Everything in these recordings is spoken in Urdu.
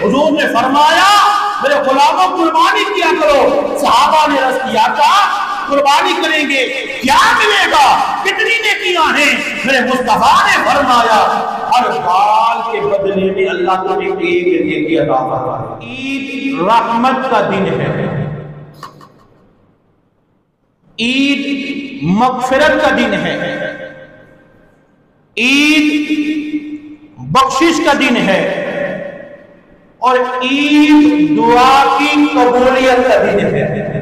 حضور نے فرمایا میرے غلاموں قربانی کیا کرو۔ صحابہ نے عرض کیا تھا قربانی کریں گے کیا ملے گا، کتنی نیکیاں ہیں؟ میرے مصطفیٰ نے فرمایا ہر بال کے بدلے میں اللہ تمہیں ایک نیکی عطا فرمائے۔ عید رحمت کا دن ہے، عید مغفرت کا دن ہے، عید بخشش کا دن ہے، اور عید دعا کی قبولیت کا دن ہے۔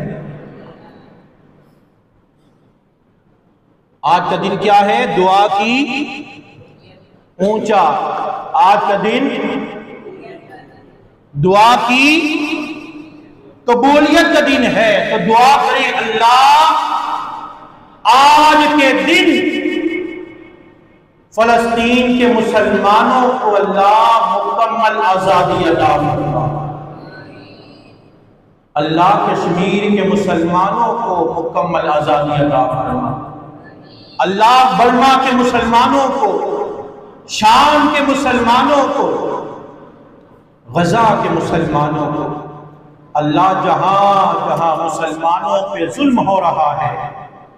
آج کا دن کیا ہے؟ دعا کی اونچا، آج کا دن دعا کی قبولیت کا دن ہے۔ تو دعا کریں اللہ آج کے دن فلسطین کے مسلمانوں کو اللہ مکمل آزادی عطا فرما، اللہ کشمیر کے مسلمانوں کو مکمل آزادی عطا فرما، اللہ برما کے مسلمانوں کو، شام کے مسلمانوں کو، غزہ کے مسلمانوں کو، اللہ جہاں جہاں مسلمانوں پہ ظلم ہو رہا ہے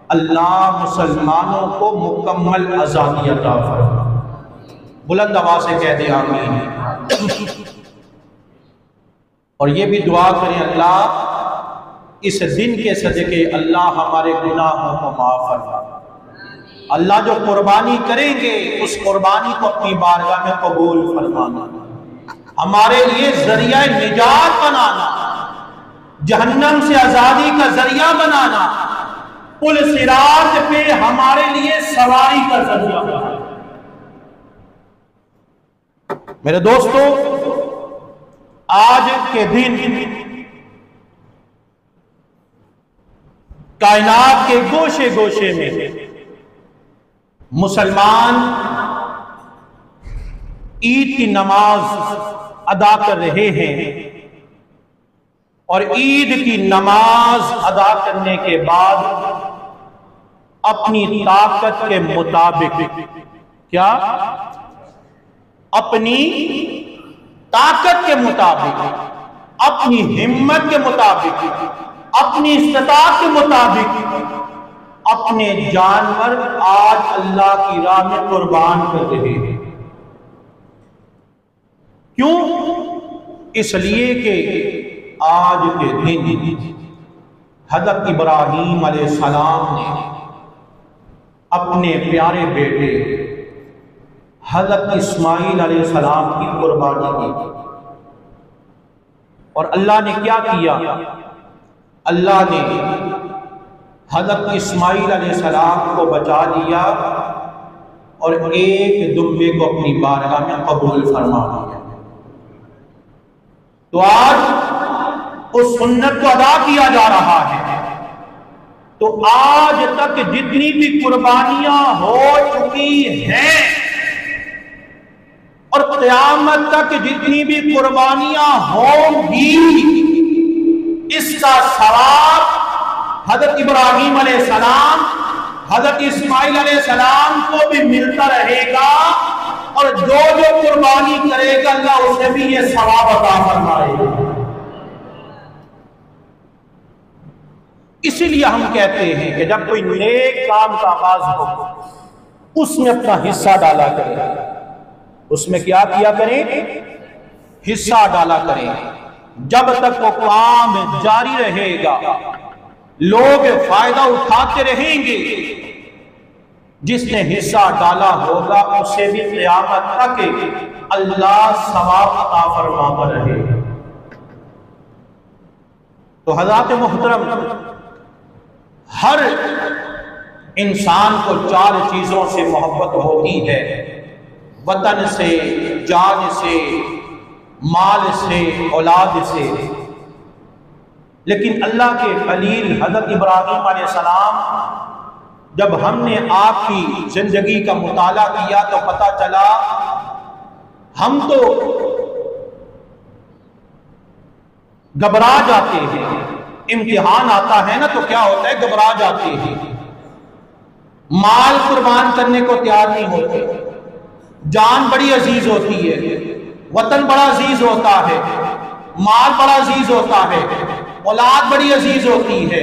اللہ مسلمانوں کو مکمل آزادی عطا فرما۔ بلند آواز سے کہہ دیں آمین۔ اور یہ بھی دعا کریں اللہ اس دن کے صدقے اللہ ہمارے گناہوں کو معاف فرما، اللہ جو قربانی کریں گے اس قربانی کو اپنی بارگاہ میں قبول فرمانا، ہمارے لیے ذریعہ نجات بنانا، جہنم سے آزادی کا ذریعہ بنانا، پل صراط پہ ہمارے لیے سواری کا ذریعہ بنانا۔ میرے دوستو، آج کے دن کائنات کے گوشے گوشے میں مسلمان عید کی نماز ادا کر رہے ہیں، اور عید کی نماز ادا کرنے کے بعد اپنی طاقت کے مطابق کیا؟ اپنی طاقت کے مطابق، اپنی ہمت کے مطابق، اپنی استطاعت کے مطابق اپنے جانور آج اللہ کی راہ میں قربان کر رہے ہیں۔ کیوں؟ اس لیے کہ آج کے دن حضرت ابراہیم علیہ السلام نے اپنے پیارے بیٹے حضرت اسماعیل علیہ السلام کی قربانی کی، اور اللہ نے کیا کیا؟ اللہ نے حضرت اسماعیل علیہ السلام کو بچا لیا اور ایک دمبے کو اپنی بارگاہ میں قبول فرما لیا۔ تو آج اس سنت کو ادا کیا جا رہا ہے۔ تو آج تک جتنی بھی قربانیاں ہو چکی ہیں اور قیامت تک جتنی بھی قربانیاں ہوں گی، اس کا ثواب حضرت ابراہیم علیہ السلام، حضرت اسماعیل علیہ السلام کو بھی ملتا رہے گا، اور جو جو قربانی کرے گا اللہ اسے بھی یہ ثواب عطا فرمائے گا۔ اسی لیے ہم کہتے ہیں کہ جب کوئی نیک کام کا آغاز ہو اس میں اپنا حصہ ڈالا کریں، اس میں کیا کیا کریں؟ حصہ ڈالا کریں۔ جب تک وہ کام جاری رہے گا لوگ فائدہ اٹھاتے رہیں گے، جس نے حصہ ڈالا ہوگا اسے بھی قیامت تک اللہ ثواب عطا فرماتا رہے گا۔ تو حضرات محترم، ہر انسان کو 4 چیزوں سے محبت ہوتی ہے، وطن سے، جان سے، مال سے، اولاد سے۔ لیکن اللہ کے خلیل حضرت ابراہیم علیہ السلام، جب ہم نے آپ کی زندگی کا مطالعہ کیا تو پتہ چلا ہم تو گھبرا جاتے ہیں، امتحان آتا ہے نا تو کیا ہوتا ہے؟ گھبرا جاتے ہیں، مال قربان کرنے کو تیار نہیں ہوتے، جان بڑی عزیز ہوتی ہے، وطن بڑا عزیز ہوتا ہے، مال بڑا عزیز ہوتا ہے، اولاد بڑی عزیز ہوتی ہے،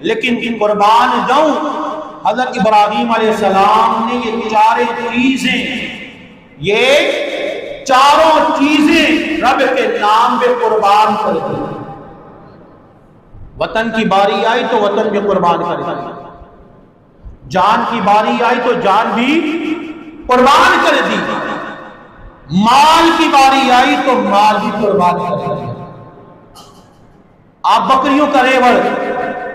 لیکن قربان جاؤں حضرت ابراہیم علیہ السلام نے یہ چاروں چیزیں رب کے نام پہ قربان کر دی۔ وطن کی باری آئی تو وطن بھی قربان کر دی، جان کی باری آئی تو جان بھی قربان کر دی، مال کی باری آئی تو مال بھی قربان کر دی۔ آپ بکریوں کا ریوڑ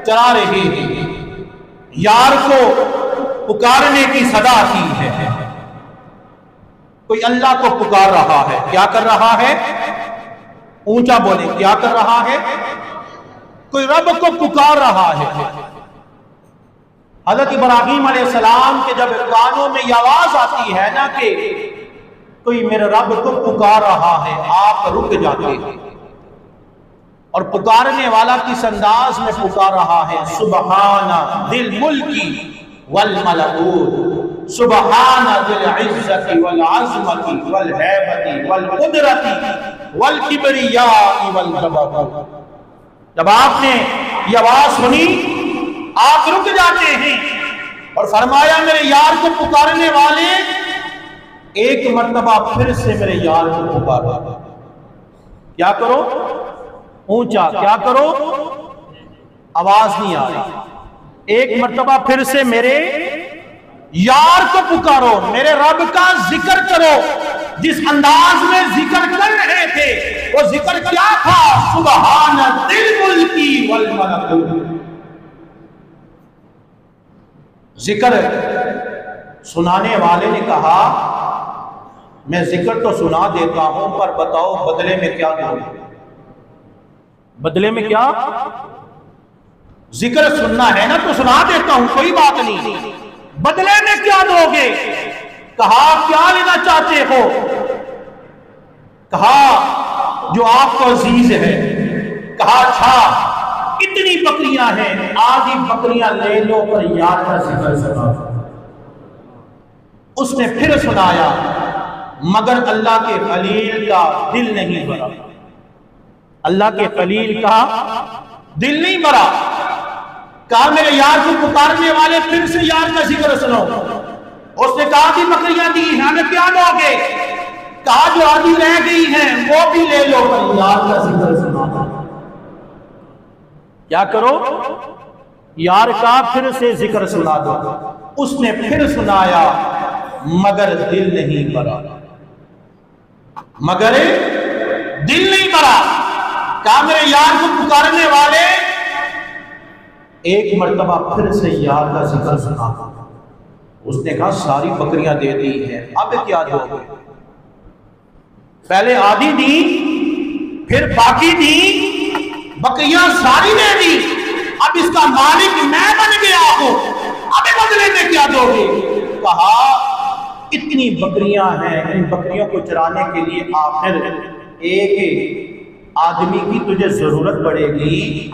چلا رہے ہیں، یار کو پکارنے کی صدا کی ہے، کوئی اللہ کو پکار رہا ہے، کیا کر رہا ہے؟ اونچا بولے، کیا کر رہا ہے؟ کوئی رب کو پکار رہا ہے۔ حضرت ابراہیم علیہ السلام کے جب کانوں میں یہ آواز آتی ہے نا کہ کوئی میرے رب کو پکار رہا ہے، آپ رک جاتے ہیں، اور پکارنے والا کس انداز میں پکار رہا ہے؟ سبحان ذی الملک والملکوت، سبحان ذی العزت والعظمت والہیبت والقدرت والکبریاء والجبروت۔ جب آپ نے یہ آواز سنی آپ رک جاتے ہیں اور فرمایا میرے یار کو پکارنے والے ایک مرتبہ پھر سے میرے یار کو پکارو۔ کیا کرو؟ اونچا، کیا کرو؟ آواز نہیں آ رہی، ایک مرتبہ پھر سے میرے یار کو پکارو، میرے رب کا ذکر کرو۔ جس انداز میں ذکر کر رہے تھے وہ ذکر کیا تھا؟ سبحان ذی الملک والملکوت۔ ذکر سنانے والے نے کہا میں ذکر تو سنا دیتا ہوں پر بتاؤ بدلے میں کیا دوں گے؟ بدلے میں کیا؟ ذکر سننا ہے نا تو سنا دیتا ہوں، کوئی بات نہیں، بدلے میں کیا دو گے؟ کہا کیا لینا چاہتے ہو؟ کہا جو آپ کو عزیز ہے۔ کہا اچھا اتنی بکریاں ہیں، آدھی بکریاں لے لو پر یار کا ذکر سنا۔ اس نے پھر سنایا مگر اللہ کے خلیل کا دل نہیں بھرا، اللہ کے خلیل کا دل نہیں بھرا۔ کہا میرے یار کو پکارنے والے پھر سے یار کا ذکر سنو۔ اس نے کہا کہ بکریاں دی ہیں، ہمیں کیا دو گے؟ کہا جو آدھی رہ گئی ہیں وہ بھی لے لو پر یار کا ذکر سنو۔ کیا کرو؟ یار کا پھر سے ذکر سنا دو۔ اس نے پھر سنایا مگر دل نہیں بھرا، مگر دل نہیں بھرا۔ کہا میرے یار کو پکارنے والے ایک مرتبہ پھر سے یار کا ذکر سنا دو۔ اس نے کہا ساری بکریاں دے دی ہیں، اب کیا دو گے؟ پہلے آدھی دی پھر باقی دی، بکریاں ساری دے دی، اب اس کا مالک میں بن گیا ہوں، اب بدلے میں کیا دو گے؟ کہا اتنی بکریاں ہیں، ان بکریوں کو چرانے کے لیے آخر ایک آدمی کی تجھے ضرورت پڑے گی،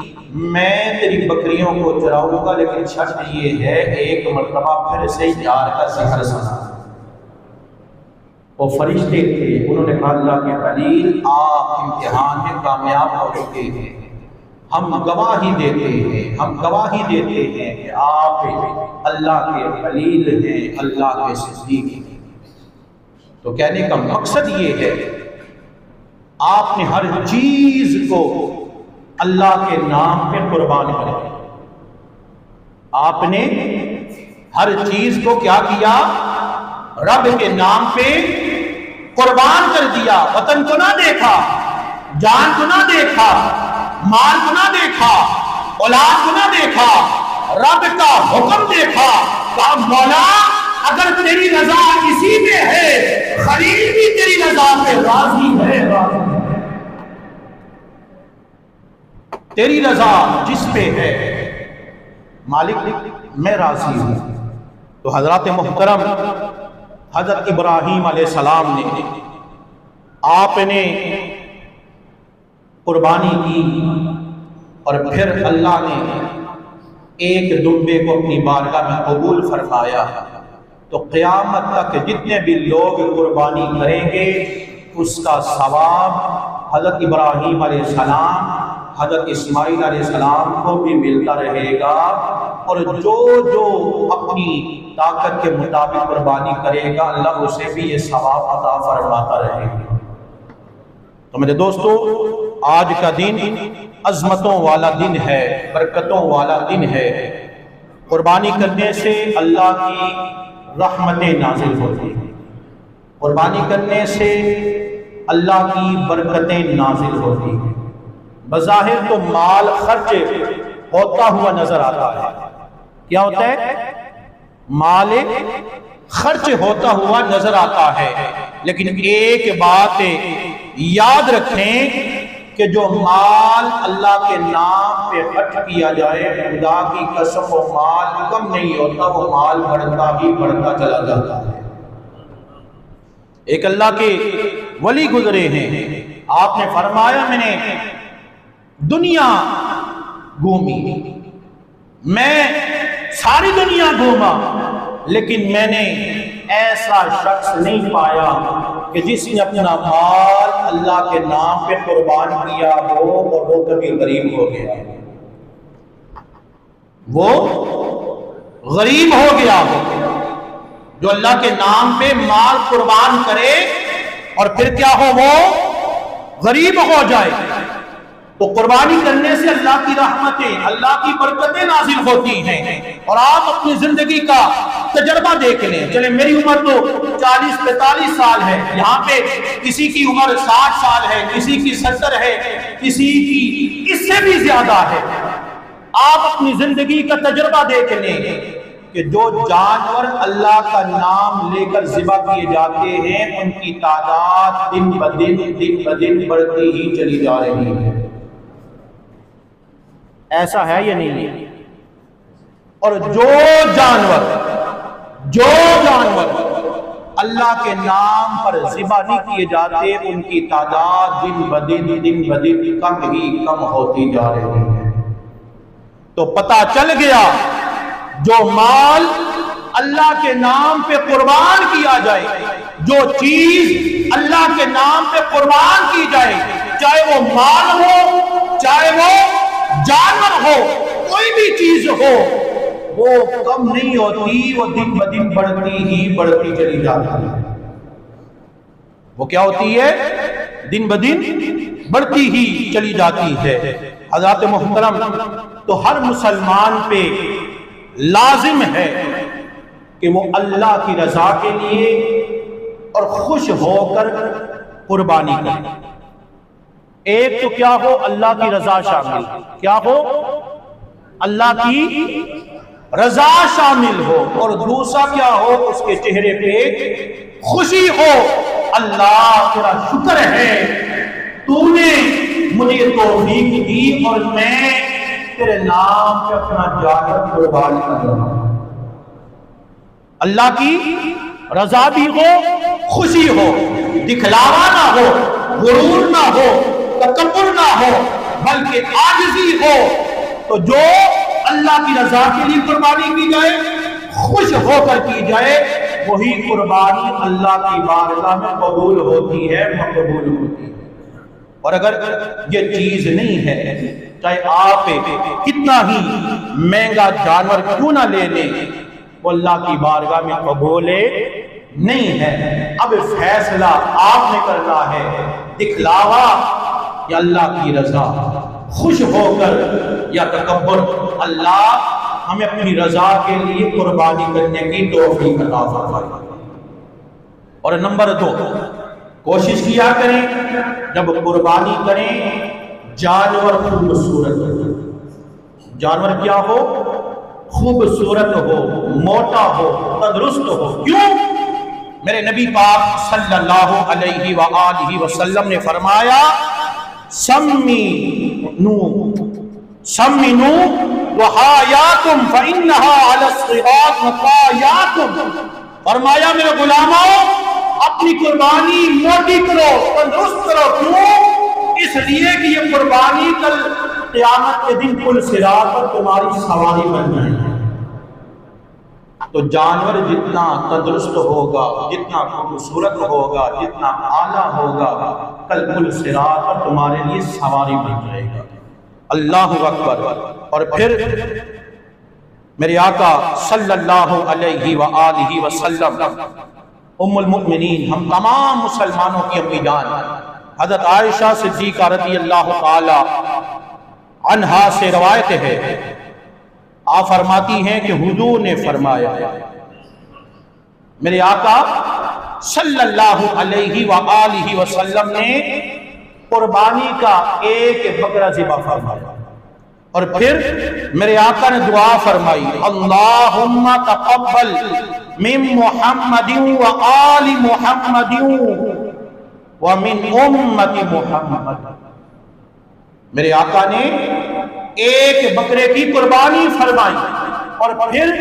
میں تیری بکریوں کو چراؤں گا، لیکن شرط یہ ہے ایک مرتبہ پھر سے یار کا ذکر سنا۔ وہ فرشتے تھے، انہوں نے کہا اللہ کے خلیل آپ امتحان میں کامیاب ہو چکے ہیں، ہم گواہی دیتے ہیں، ہم گواہی دیتے ہیں کہ آپ اللہ کے خلیل ہیں، اللہ کے صدیق ہیں۔ تو کہنے کا مقصد یہ ہے آپ نے ہر چیز کو اللہ کے نام پہ قربان کر دیا۔ آپ نے ہر چیز کو کیا کیا؟ رب کے نام پہ قربان کر دیا۔ وطن کو نہ دیکھا، جان کو نہ دیکھا، مال کو نہ دیکھا، اولاد کو نہ دیکھا، رب کا حکم دیکھا۔ کہا مولا اگر تیری رضا اسی میں ہے، خلیل بھی تیری رضا پہ راضی ہے، تیری رضا جس پہ ہے مالک میں راضی ہوں۔ تو حضرات محترم حضرت ابراہیم علیہ السلام نے آپ نے قربانی کی اور پھر اللہ نے ایک دمبے کو اپنی بارگاہ میں قبول فرمایا۔ تو قیامت تک جتنے بھی لوگ قربانی کریں گے اس کا ثواب حضرت ابراہیم علیہ السلام، حضرت اسماعیل علیہ السلام کو بھی ملتا رہے گا، اور جو جو اپنی طاقت کے مطابق قربانی کرے گا اللہ اسے بھی یہ ثواب عطا فرماتا رہے گا۔ تو میرے دوستو، آج کا دن عظمتوں والا دن ہے، برکتوں والا دن ہے۔ قربانی کرنے سے اللہ کی رحمتیں نازل ہوتی ہیں، قربانی کرنے سے اللہ کی برکتیں نازل ہوتی ہیں۔ بظاہر تو مال خرچ ہوتا ہوا نظر آتا ہے، کیا ہوتا ہے؟ مال خرچ ہوتا ہوا نظر آتا ہے، لیکن ایک بات یاد رکھیں کہ جو مال اللہ کے نام پہ خرچ کیا جائے، خدا کی قسم وہ مال کم نہیں ہوتا، وہ مال بڑھتا ہی بڑھتا چلا جاتا ہے۔ ایک اللہ کے ولی گزرے ہیں، آپ نے فرمایا میں نے دنیا گھومی، میں ساری دنیا گھوما، لیکن میں نے ایسا شخص نہیں پایا کہ جس نے اپنا مال اللہ کے نام پہ قربان کیا ہو اور وہ کبھی غریب ہو گیا، وہ غریب ہو گیا ہو۔ جو اللہ کے نام پہ مال قربان کرے اور پھر کیا ہو، وہ غریب ہو جائے، تو قربانی کرنے سے اللہ کی رحمتیں، اللہ کی برکتیں نازل ہوتی ہیں۔ اور آپ اپنی زندگی کا تجربہ دیکھ لیں، چلے میری عمر تو 40-45 سال ہے، یہاں پہ کسی کی عمر 60 سال ہے، کسی کی 70 ہے، کسی کی اس سے بھی زیادہ ہے۔ آپ اپنی زندگی کا تجربہ دیکھ لیں کہ جو جانور اللہ کا نام لے کر ذبح کیے جاتے ہیں ان کی تعداد دن بدن بڑھتی ہی چلی جا رہی ہے۔ ایسا ہے یا نہیں ہے؟ اور جو جانور اللہ کے نام پر ذبح نہیں کیے جاتے ان کی تعداد دن بدن کم ہی کم ہوتی جا رہی ہے۔ تو پتہ چل گیا جو مال اللہ کے نام پہ قربان کیا جائے، جو چیز اللہ کے نام پہ قربان کی جائے، چاہے وہ مال ہو، چاہے وہ جانور ہو، کوئی بھی چیز ہو، وہ کم نہیں ہوتی، وہ دن بدن بڑھتی ہی بڑھتی چلی جاتی ہے۔ وہ کیا ہوتی ہے؟ دن بدن بڑھتی ہی چلی جاتی ہے۔ حضرات محترم، تو ہر مسلمان پہ لازم ہے کہ وہ اللہ کی رضا کے لیے اور خوش ہو کر قربانی کرے۔ ایک تو کیا ہو، اللہ کی رضا شامل، کیا ہو؟ اللہ کی رضا شامل ہو، اور دوسرا کیا ہو، اس کے چہرے پہ خوشی ہو، اللہ تیرا شکر ہے تو نے مجھے توفیق دی اور میں تیرے نام پہ اپنا جانور قربان کر رہا ہوں۔ اللہ کی رضا بھی ہو، خوشی ہو، دکھلاوا نہ ہو، غرور نہ ہو، تکبر نہ ہو، بلکہ عاجزی ہو۔ تو جو اللہ کی رضا کے لیے قربانی کی جائے، خوش ہو کر کی جائے، وہی قربانی اللہ کی بارگاہ میں قبول ہوتی ہے، مقبول ہوتی ہے۔ اور اگر یہ چیز نہیں ہے، چاہے آپ کتنا ہی مہنگا جانور کیوں نہ لے لیں، وہ اللہ کی بارگاہ میں قبول نہیں ہے۔ اب فیصلہ آپ نے کرنا ہے، دکھلاوا یا اللہ کی رضا، خوش ہو کر یا تکبر۔ اللہ ہمیں اپنی رضا کے لیے قربانی کرنے کی توفیق عطا فرمائے۔ اور نمبر 2، کوشش کیا کریں جب قربانی کریں جانور خوبصورت ہو۔ جانور کیا ہو؟ خوبصورت ہو، موٹا ہو، تندرست ہو۔ کیوں؟ میرے نبی پاک صلی اللہ علیہ وآلہ وسلم نے فرمایا، سمینو وحایاتم فإنها علی الصراط مطایاتم۔ فرمایا میرے غلاموں، اپنی قربانی موٹی کرو، تندرست کرو۔ کیوں؟ اس لیے کہ یہ قربانی کل قیامت کے دن پل صراط پر تمہاری سواری بن جائے گی۔ تو جانور جتنا تندرست ہوگا، جتنا خوبصورت ہوگا، جتنا اعلیٰ ہوگا، کل پل صراط پر تمہارے لیے سواری بن جائے گا۔ اللہ اکبر۔ اور پھر میرے آقا صلی اللہ علیہ وآلہ وسلم، ام المؤمنین، ہم تمام مسلمانوں کی امی جان حضرت عائشہ صدیقہ رضی اللہ تعالی عنہا سے روایت ہے، آپ فرماتی ہیں کہ حضور نے فرمایا، میرے آقا صلی اللہ علیہ وآلہ وسلم نے قربانی کا ایک بکرا ذبح فرمایا، اور پھر میرے آقا نے دعا فرمائی، اللہم تقبل من محمد و آل محمد ومن امت محمد۔ میرے آقا نے ایک بکرے کی قربانی فرمائی، اور پھر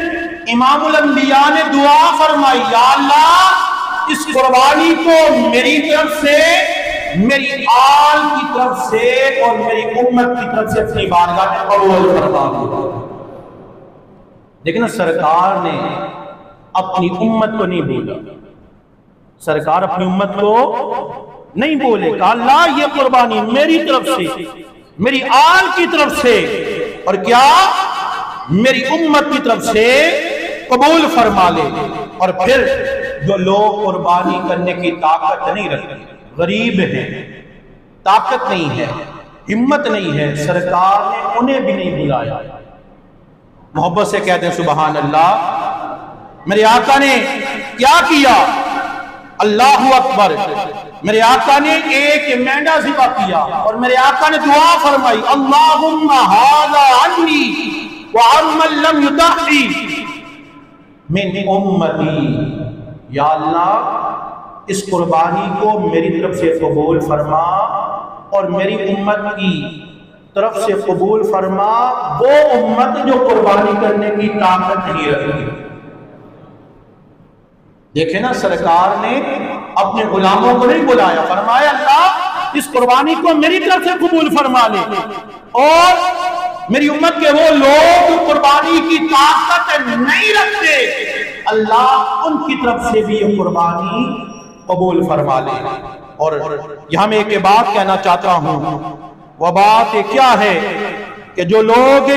امام الانبیاء نے دعا فرمائی، یا اللہ اس قربانی کو میری طرف سے، میری آل کی طرف سے اور میری امت کی طرف سے اپنی بارگاہ میں قبول فرما دو۔ لیکن سرکار نے اپنی امت کو نہیں بولا، سرکار اپنی امت کو نہیں بولے، کہا اللہ یہ قربانی میری طرف سے، میری آل کی طرف سے، اور کیا میری امت کی طرف سے قبول فرما لے۔ اور پھر جو لوگ قربانی کرنے کی طاقت نہیں رکھتے، غریب ہیں، طاقت نہیں ہے، ہمت نہیں ہے، سرکار نے انہیں بھی نہیں بلایا۔ محبت سے کہتے ہیں سبحان اللہ۔ میرے آقا نے کیا کیا؟ اللہ اکبر۔ میرے آقا نے ایک مینڈا ذبح کیا، اور میرے آقا نے دعا فرمائی، اللہم ھذا عنی وعمن لم یضحی من امتی، یا اللہ اس قربانی کو میری طرف سے قبول فرما اور میری امت کی طرف سے قبول فرما، وہ امت جو قربانی کرنے کی طاقت نہیں رکھتی۔ دیکھیں نا، سرکار نے اپنے غلاموں کو نہیں بلایا، فرمایا اللہ اس قربانی کو میری طرف سے قبول فرما لے، اور میری امت کے وہ لوگ جو قربانی کی طاقت نہیں رکھتے، اللہ ان کی طرف سے بھی یہ قربانی قبول فرما لے۔ اور یہاں میں ایک بات کہنا چاہتا ہوں، وہ بات کیا ہے کہ جو لوگ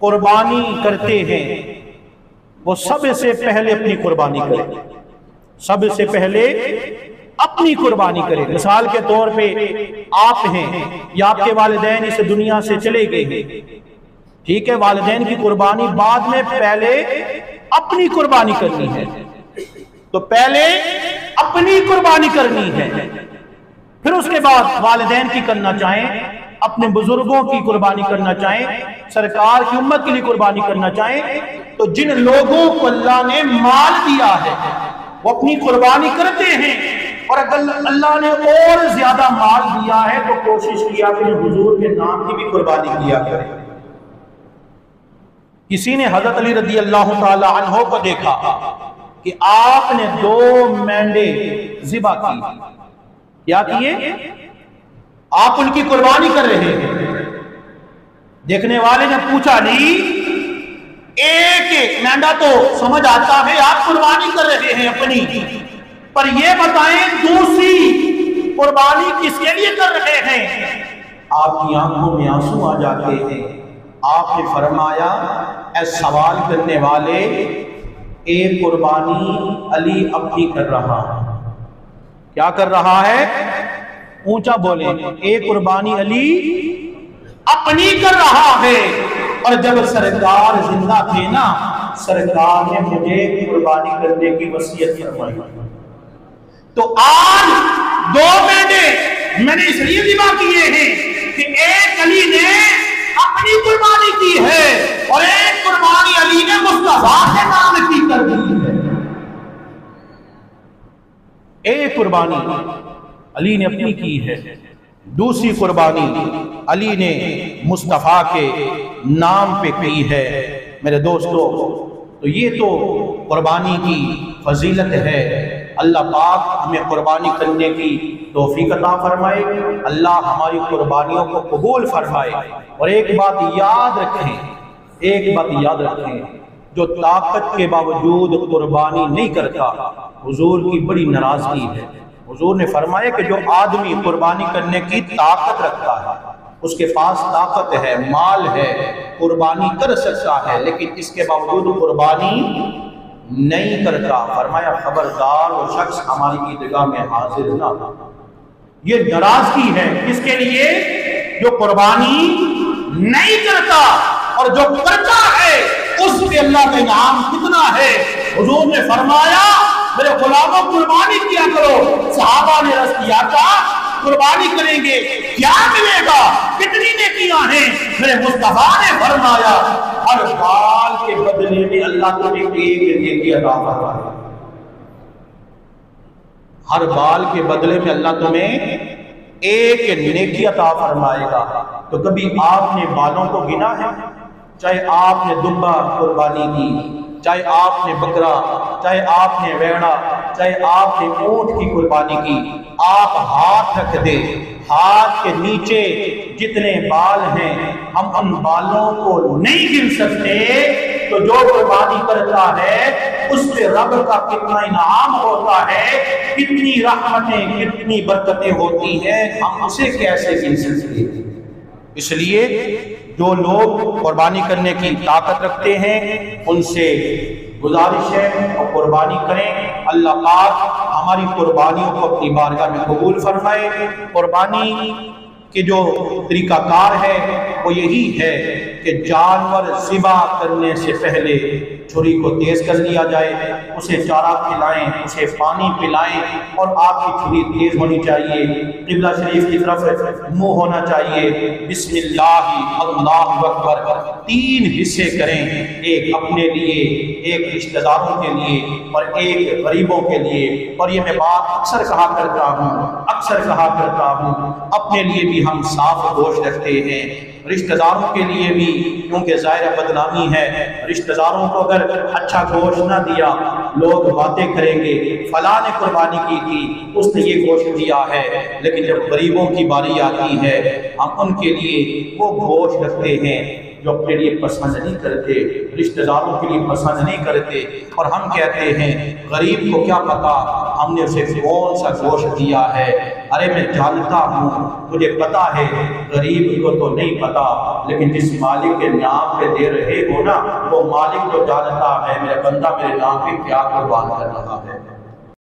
قربانی کرتے ہیں وہ سب سے پہلے اپنی قربانی کریں، سب سے پہلے اپنی قربانی کریں۔ مثال کے طور پہ آپ ہیں یا آپ کے والدین اس دنیا سے چلے گئے ہیں، ٹھیک ہے، والدین کی قربانی بعد میں، پہلے اپنی قربانی کرنی ہے، تو پہلے اپنی قربانی کرنی ہے، پھر اس کے بعد والدین کی کرنا چاہیں، اپنے بزرگوں کی قربانی کرنا چاہیں، سرکار کی امت کے لیے قربانی کرنا چاہیں، تو جن لوگوں کو اللہ نے مال دیا ہے وہ اپنی قربانی کرتے ہیں، اور اگر اللہ نے اور زیادہ مال دیا ہے تو کوشش کیا کہ حضور کے نام کی بھی قربانی کیا کرے۔ کسی نے حضرت علی رضی اللہ تعالی عنہ کو دیکھا کہ آپ نے 2 مینڈے ذبح کی، کیا کیے؟ آپ ان کی قربانی کر رہے ہیں۔ دیکھنے والے نے پوچھا، علی ایک مینڈا تو سمجھ آتا ہے آپ قربانی کر رہے ہیں اپنی، پر یہ بتائیں دوسری قربانی کس کے لیے کر رہے ہیں؟ آپ کی آنکھوں میں آنسو آ جاتے ہیں۔ آپ نے فرمایا، اے سوال کرنے والے، ایک قربانی علی اپنی کر رہا ہے۔ کیا کر رہا ہے؟ اونچا بولیں، ایک قربانی علی اپنی کر رہا ہے، اور جب سرکار زندہ تھے نا، سرکار نے مجھے قربانی کرنے کی وصیت فرمائی، تو آج 2 مینڈے میں نے اس لیے ذبح کیے ہیں کہ ایک علی نے اپنی قربانی کی ہے اور ایک قربانی علی نے مصطفیٰ کے نام کی کر دی ہے۔ ایک قربانی علی نے اپنی کی ہے، دوسری قربانی علی نے مصطفیٰ کے نام پہ کی ہے۔ میرے دوستو، تو یہ تو قربانی کی فضیلت ہے۔ اللہ پاک ہمیں قربانی کرنے کی توفیق عطا فرمائے، اللہ ہماری قربانیوں کو قبول فرمائے۔ اور ایک بات یاد رکھیں، جو طاقت کے باوجود قربانی نہیں کرتا، حضور کی بڑی ناراضگی ہے۔ حضور نے فرمایا کہ جو آدمی قربانی کرنے کی طاقت رکھتا ہے، اس کے پاس طاقت ہے، مال ہے، قربانی کر سکتا ہے، لیکن اس کے باوجود قربانی نہیں کرتا، فرمایا خبردار وہ شخص ہماری عیدگاہ میں حاضر نہ ہو۔ یہ ناراضگی ہے کس کے لیے؟ جو قربانی نہیں کرتا، اور جو کرتا ہے اس پہ اللہ کا انعام کتنا ہے۔ حضور نے فرمایا میرے غلاموں قربانی کیا کرو۔ صحابہ نے عرض کیا تھا قربانی کریں گے کیا ملے گا، کتنی نیکیاں ہیں؟ میرے مصطفیٰ نے فرمایا ہر بال کے بدلے میں اللہ تمہیں ایک نیکی عطا فرمائے گا، ہر بال کے بدلے میں اللہ تمہیں ایک نیکی عطا فرمائے گا۔ تو کبھی آپ نے بالوں کو گنا ہے؟ چاہے آپ نے دمبا قربانی کی، چاہے آپ نے بکرا، چاہے آپ نے ویڑا، چاہے آپ نے اونٹ کی قربانی کی، آپ ہاتھ رکھ دیں، ہاتھ کے نیچے جتنے بال ہیں ہم ان بالوں کو نہیں گن سکتے۔ تو جو قربانی کرتا ہے اس پہ رب کا کتنا انعام ہوتا ہے، کتنی رحمتیں، کتنی برکتیں ہوتی ہیں، ہم اسے کیسے گن سکتے؟ اس لیے جو لوگ قربانی کرنے کی طاقت رکھتے ہیں ان سے گزارش ہے اور قربانی کریں۔ اللہ پاک ہماری قربانیوں کو اپنی بارگاہ میں قبول فرمائے۔ قربانی کے جو طریقہ کار ہے وہ یہی ہے کہ جانور ذبح کرنے سے پہلے چھری کو تیز کر لیا جائے، اسے چارہ کھلائیں، اسے پانی پلائیں، اور آپ کی چھری تیز ہونی چاہیے، قبلہ شریف کی طرف منہ ہونا چاہیے، بسم اللہ اللہ اکبر 3 حصے کریں، ایک اپنے لیے، ایک رشتہ داروں کے لیے اور ایک غریبوں کے لیے۔ اور یہ میں بات اکثر کہا کرتا ہوں، اپنے لیے بھی ہم صاف گوشت رکھتے ہیں، رشتہ داروں کے لیے بھی، کیونکہ ظاہر بدنامی ہے، رشتہ داروں کو اگر اچھا گوشت نہ دیا لوگ باتیں کریں گے فلاں نے قربانی کی تھی اس نے یہ گوشت دیا ہے، لیکن جب غریبوں کی باری آتی ہے ہم ان کے لیے وہ گوشت رکھتے ہیں جو اپنے لیے پسند نہیں کرتے، رشتہ داروں کے لیے پسند نہیں کرتے، اور ہم کہتے ہیں غریب کو کیا پتا ہم نے اسے کون سا گوشت دیا ہے۔ ارے میں جانتا ہوں، مجھے پتا ہے، غریب کو تو نہیں پتا، لیکن جس مالک کے نام پہ دے رہے ہو نا وہ مالک تو جانتا ہے میرا بندہ میرے نام پہ کیا قربان کر رہا ہے۔